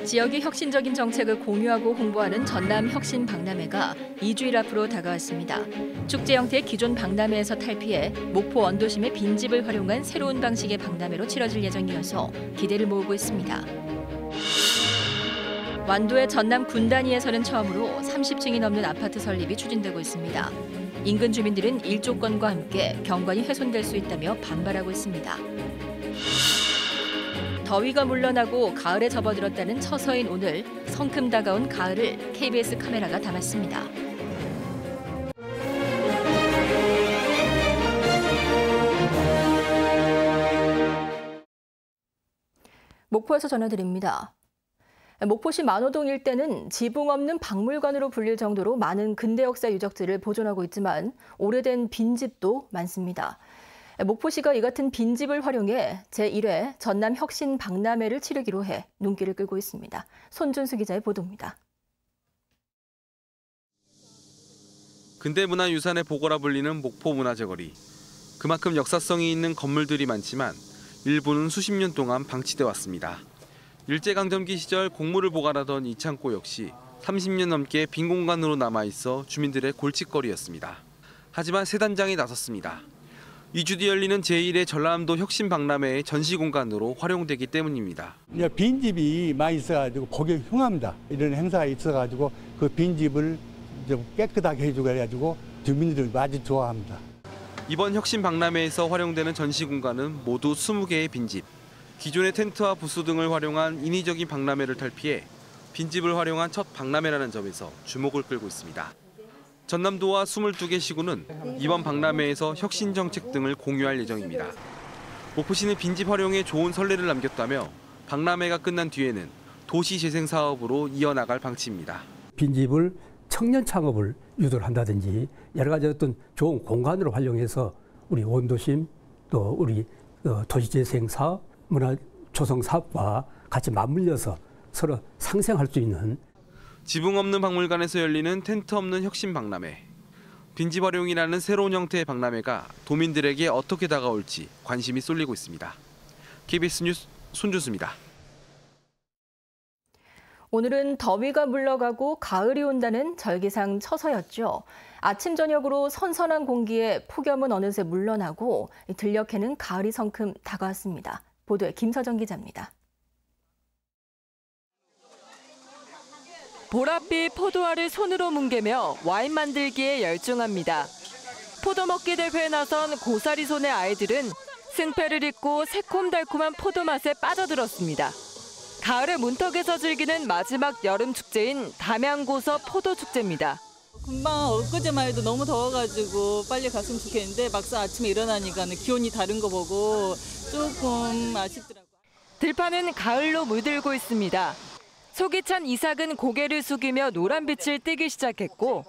지역의 혁신적인 정책을 공유하고 홍보하는 전남 혁신 박람회가 2주일 앞으로 다가왔습니다. 축제 형태의 기존 박람회에서 탈피해 목포 원도심의 빈집을 활용한 새로운 방식의 박람회로 치러질 예정이어서 기대를 모으고 있습니다. 완도의 전남 군단위에서는 처음으로 30층이 넘는 아파트 설립이 추진되고 있습니다. 인근 주민들은 일조권과 함께 경관이 훼손될 수 있다며 반발하고 있습니다. 더위가 물러나고 가을에 접어들었다는 처서인 오늘 성큼 다가온 가을을 KBS 카메라가 담았습니다. 목포에서 전해드립니다. 목포시 만호동 일대는 지붕 없는 박물관으로 불릴 정도로 많은 근대 역사 유적지를 보존하고 있지만 오래된 빈집도 많습니다. 목포시가 이 같은 빈집을 활용해 제1회 전남 혁신 박람회를 치르기로 해 눈길을 끌고 있습니다. 손준수 기자의 보도입니다. 근대문화유산의 보고라 불리는 목포 문화재거리. 그만큼 역사성이 있는 건물들이 많지만 일부는 수십 년 동안 방치돼 왔습니다. 일제강점기 시절 공물을 보관하던 이 창고 역시 30년 넘게 빈 공간으로 남아있어 주민들의 골칫거리였습니다. 하지만 새 단장이 나섰습니다. 2주 뒤 열리는 제1회 전라남도 혁신 박람회의 전시 공간으로 활용되기 때문입니다. 빈집이 많이 있어가지고 보기 흉합니다. 이런 행사가 있어가지고 그 빈집을 좀 깨끗하게 해주고 해가지고 주민들이 아주 좋아합니다. 이번 혁신 박람회에서 활용되는 전시 공간은 모두 20개의 빈집. 기존의 텐트와 부스 등을 활용한 인위적인 박람회를 탈피해 빈집을 활용한 첫 박람회라는 점에서 주목을 끌고 있습니다. 전남도와 22개 시군은 이번 박람회에서 혁신 정책 등을 공유할 예정입니다. 목포시는 빈집 활용에 좋은 선례를 남겼다며 박람회가 끝난 뒤에는 도시 재생 사업으로 이어나갈 방침입니다. 빈집을 청년 창업을 유도를 한다든지 여러 가지 어떤 좋은 공간으로 활용해서 우리 원도심 또 우리 도시 재생 사업, 문화 조성 사업과 같이 맞물려서 서로 상생할 수 있는 지붕 없는 박물관에서 열리는 텐트 없는 혁신 박람회. 빈집 활용이라는 새로운 형태의 박람회가 도민들에게 어떻게 다가올지 관심이 쏠리고 있습니다. KBS 뉴스 손준수입니다. 오늘은 더위가 물러가고 가을이 온다는 절기상 처서였죠. 아침 저녁으로 선선한 공기에 폭염은 어느새 물러나고 들녘에는 가을이 성큼 다가왔습니다. 보도에 김서정 기자입니다. 보랏빛 포도알을 손으로 뭉개며 와인 만들기에 열중합니다. 포도 먹기 대회에 나선 고사리 손의 아이들은 승패를 잇고 새콤달콤한 포도 맛에 빠져들었습니다. 가을의 문턱에서 즐기는 마지막 여름 축제인 담양고서 포도축제입니다. 금방 엊그제만 해도 너무 더워가지고 빨리 갔으면 좋겠는데 막상 아침에 일어나니까 기온이 다른 거 보고 조금 아쉽더라고요. 들판은 가을로 물들고 있습니다. 속이 찬 이삭은 고개를 숙이며 노란빛을 띠기 시작했고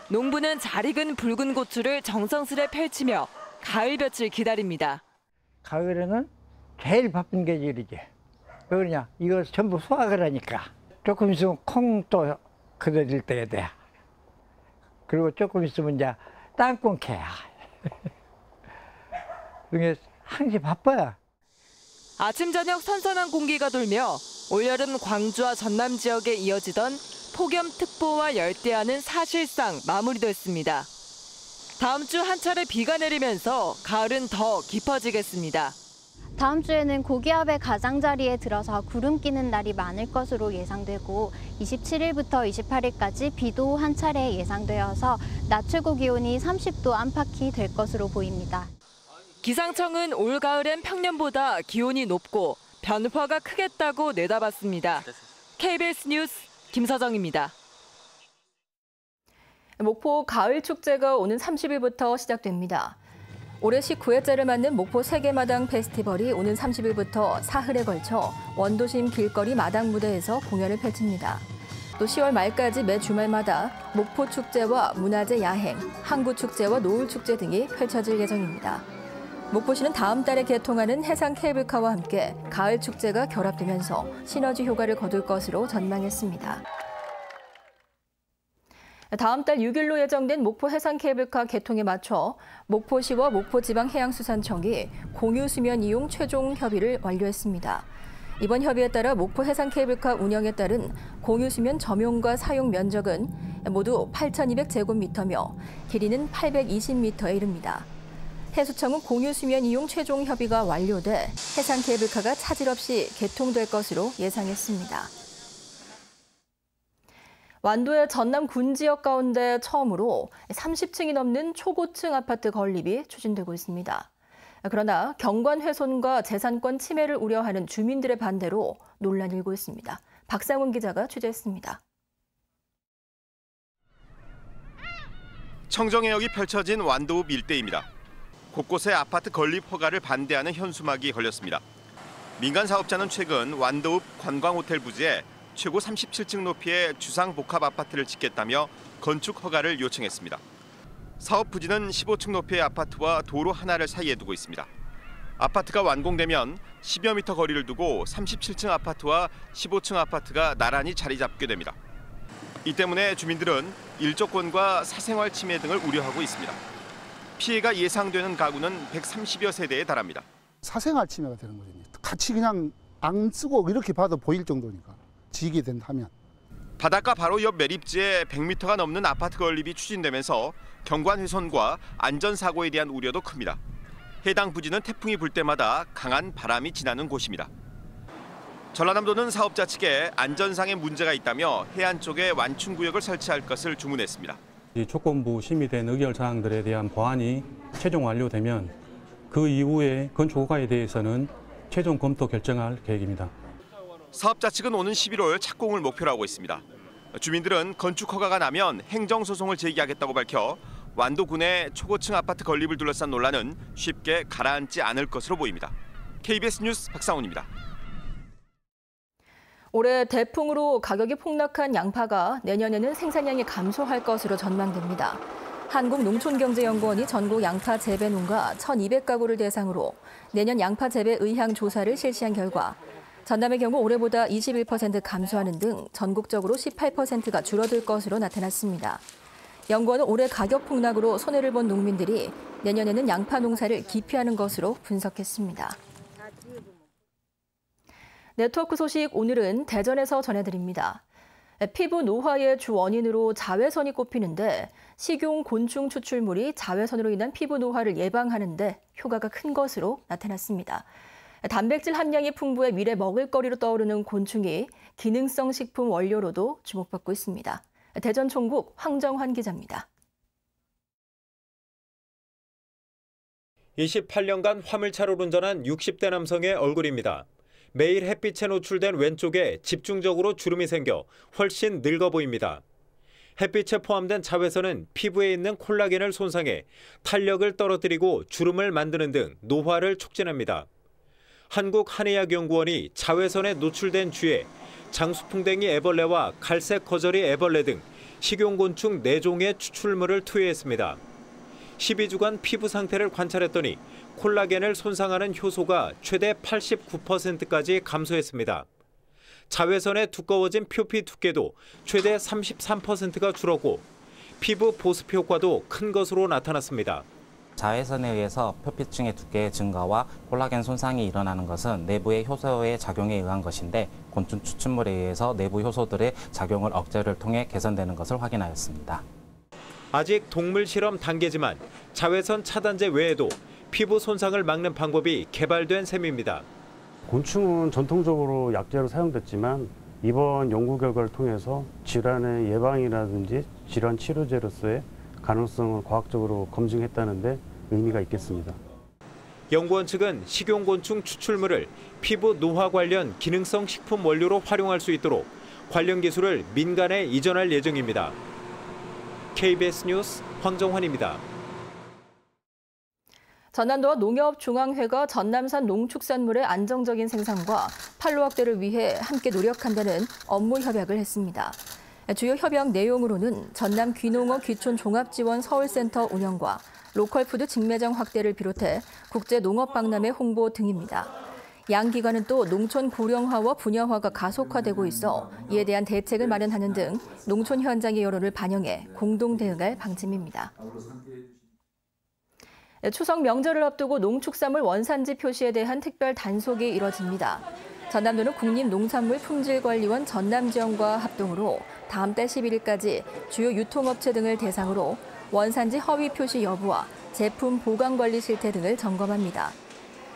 농부는 잘 익은 붉은 고추를 정성스레 펼치며 가을볕을 기다립니다. 가을에는 제일 바쁜 계절이지. 왜 그러냐? 이거 전부 수확을 하니까. 조금 있으면 콩도 그려질 때가 돼. 그리고 조금 있으면 이제 땅콩 캐야. 그게 항상 바빠요. 아침 저녁 선선한 공기가 돌며 올여름 광주와 전남 지역에 이어지던 폭염특보와 열대야는 사실상 마무리됐습니다. 다음 주 한 차례 비가 내리면서 가을은 더 깊어지겠습니다. 다음 주에는 고기압의 가장자리에 들어서 구름 끼는 날이 많을 것으로 예상되고 27일부터 28일까지 비도 한 차례 예상되어서 낮 최고 기온이 30도 안팎이 될 것으로 보입니다. 기상청은 올가을엔 평년보다 기온이 높고 변화가 크겠다고 내다봤습니다. KBS 뉴스 김서정입니다. 목포 가을 축제가 오는 30일부터 시작됩니다. 올해 19회째를 맞는 목포 세계마당 페스티벌이 오는 30일부터 사흘에 걸쳐 원도심 길거리 마당 무대에서 공연을 펼칩니다. 또 10월 말까지 매 주말마다 목포 축제와 문화재 야행, 항구 축제와 노을 축제 등이 펼쳐질 예정입니다. 목포시는 다음 달에 개통하는 해상 케이블카와 함께 가을 축제가 결합되면서 시너지 효과를 거둘 것으로 전망했습니다. 다음 달 6일로 예정된 목포 해상 케이블카 개통에 맞춰 목포시와 목포지방해양수산청이 공유 수면 이용 최종 협의를 완료했습니다. 이번 협의에 따라 목포 해상케이블카 운영에 따른 공유수면 점용과 사용 면적은 모두 8,200제곱미터며 길이는 820m에 이릅니다. 해수청은 공유수면 이용 최종 협의가 완료돼 해상케이블카가 차질 없이 개통될 것으로 예상했습니다. 완도의 전남 군 지역 가운데 처음으로 30층이 넘는 초고층 아파트 건립이 추진되고 있습니다. 그러나 경관 훼손과 재산권 침해를 우려하는 주민들의 반대로 논란이 일고 있습니다. 박상훈 기자가 취재했습니다. 청정해역이 펼쳐진 완도읍 일대입니다. 곳곳에 아파트 건립 허가를 반대하는 현수막이 걸렸습니다. 민간 사업자는 최근 완도읍 관광호텔 부지에 최고 37층 높이의 주상복합 아파트를 짓겠다며 건축 허가를 요청했습니다. 사업 부지는 15층 높이의 아파트와 도로 하나를 사이에 두고 있습니다. 아파트가 완공되면 10여 미터 거리를 두고 37층 아파트와 15층 아파트가 나란히 자리 잡게 됩니다. 이 때문에 주민들은 일조권과 사생활 침해 등을 우려하고 있습니다. 피해가 예상되는 가구는 130여 세대에 달합니다. 사생활 침해가 되는 거죠. 같이 그냥 안 쓰고 이렇게 봐도 보일 정도니까 지게 된다면. 바닷가 바로 옆 매립지에 100m가 넘는 아파트 건립이 추진되면서 경관 훼손과 안전사고에 대한 우려도 큽니다. 해당 부지는 태풍이 불 때마다 강한 바람이 지나는 곳입니다. 전라남도는 사업자 측에 안전상의 문제가 있다며 해안 쪽에 완충구역을 설치할 것을 주문했습니다. 이 조건부 심의된 의결 사항들에 대한 보완이 최종 완료되면 그 이후에 건축 허가에 대해서는 최종 검토 결정할 계획입니다. 사업자 측은 오는 11월 착공을 목표로 하고 있습니다. 주민들은 건축 허가가 나면 행정소송을 제기하겠다고 밝혀 완도군의 초고층 아파트 건립을 둘러싼 논란은 쉽게 가라앉지 않을 것으로 보입니다. KBS 뉴스 박상훈입니다. 올해 대풍으로 가격이 폭락한 양파가 내년에는 생산량이 감소할 것으로 전망됩니다. 한국농촌경제연구원이 전국 양파 재배 농가 1,200가구를 대상으로 내년 양파 재배 의향 조사를 실시한 결과 전남의 경우 올해보다 21% 감소하는 등 전국적으로 18%가 줄어들 것으로 나타났습니다. 연구원은 올해 가격 폭락으로 손해를 본 농민들이 내년에는 양파 농사를 기피하는 것으로 분석했습니다. 네트워크 소식 오늘은 대전에서 전해드립니다. 피부 노화의 주 원인으로 자외선이 꼽히는데 식용 곤충 추출물이 자외선으로 인한 피부 노화를 예방하는 데 효과가 큰 것으로 나타났습니다. 단백질 함량이 풍부해 미래 먹을거리로 떠오르는 곤충이 기능성 식품 원료로도 주목받고 있습니다. 대전 총국 황정환 기자입니다. 28년간 화물차를 운전한 60대 남성의 얼굴입니다. 매일 햇빛에 노출된 왼쪽에 집중적으로 주름이 생겨 훨씬 늙어 보입니다. 햇빛에 포함된 자외선은 피부에 있는 콜라겐을 손상해 탄력을 떨어뜨리고 주름을 만드는 등 노화를 촉진합니다. 한국한의학연구원이 자외선에 노출된 쥐에 장수풍뎅이 애벌레와 갈색 거저리 애벌레 등 식용곤충 4종의 추출물을 투여했습니다. 12주간 피부 상태를 관찰했더니 콜라겐을 손상하는 효소가 최대 89%까지 감소했습니다. 자외선에 두꺼워진 표피 두께도 최대 33%가 줄었고 피부 보습 효과도 큰 것으로 나타났습니다. 자외선에 의해서 표피층의 두께의 증가와 콜라겐 손상이 일어나는 것은 내부의 효소의 작용에 의한 것인데 곤충 추출물에 의해서 내부 효소들의 작용을 억제를 통해 개선되는 것을 확인하였습니다. 아직 동물 실험 단계지만 자외선 차단제 외에도 피부 손상을 막는 방법이 개발된 셈입니다. 곤충은 전통적으로 약재로 사용됐지만 이번 연구 결과를 통해서 질환의 예방이라든지 질환 치료제로서의 가능성을 과학적으로 검증했다는데 의미가 있겠습니다. 연구원 측은 식용곤충 추출물을 피부 노화 관련 기능성 식품 원료로 활용할 수 있도록 관련 기술을 민간에 이전할 예정입니다. KBS 뉴스 황정환입니다. 전남도와 농협중앙회가 전남산 농축산물의 안정적인 생산과 판로 확대를 위해 함께 노력한다는 업무 협약을 했습니다. 주요 협약 내용으로는 전남 귀농어 귀촌 종합지원 서울센터 운영과 로컬푸드 직매장 확대를 비롯해 국제농업박람회 홍보 등입니다. 양 기관은 또 농촌 고령화와 분야화가 가속화되고 있어 이에 대한 대책을 마련하는 등 농촌 현장의 여론을 반영해 공동 대응할 방침입니다. 추석 명절을 앞두고 농축산물 원산지 표시에 대한 특별 단속이 이뤄집니다. 전남도는 국립농산물품질관리원 전남지원과 합동으로 다음 달 11일까지 주요 유통업체 등을 대상으로 원산지 허위 표시 여부와 제품 보관 관리 실태 등을 점검합니다.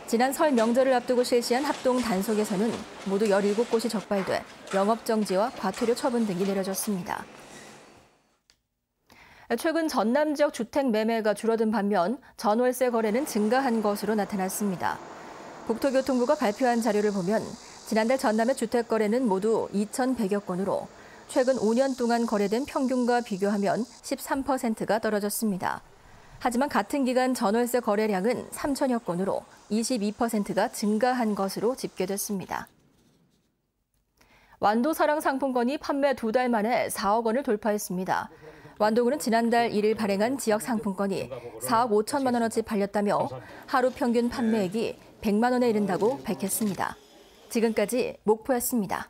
지난 설 명절을 앞두고 실시한 합동 단속에서는 모두 17곳이 적발돼 영업정지와 과태료 처분 등이 내려졌습니다. 최근 전남 지역 주택 매매가 줄어든 반면 전월세 거래는 증가한 것으로 나타났습니다. 국토교통부가 발표한 자료를 보면 지난달 전남의 주택 거래는 모두 2,100여 건으로 최근 5년 동안 거래된 평균과 비교하면 13%가 떨어졌습니다. 하지만 같은 기간 전월세 거래량은 3천여 건으로 22%가 증가한 것으로 집계됐습니다. 완도 사랑 상품권이 판매 2달 만에 4억 원을 돌파했습니다. 완도군은 지난달 1일 발행한 지역 상품권이 4억 5천만 원어치 팔렸다며 하루 평균 판매액이 100만 원에 이른다고 밝혔습니다. 지금까지 목포였습니다.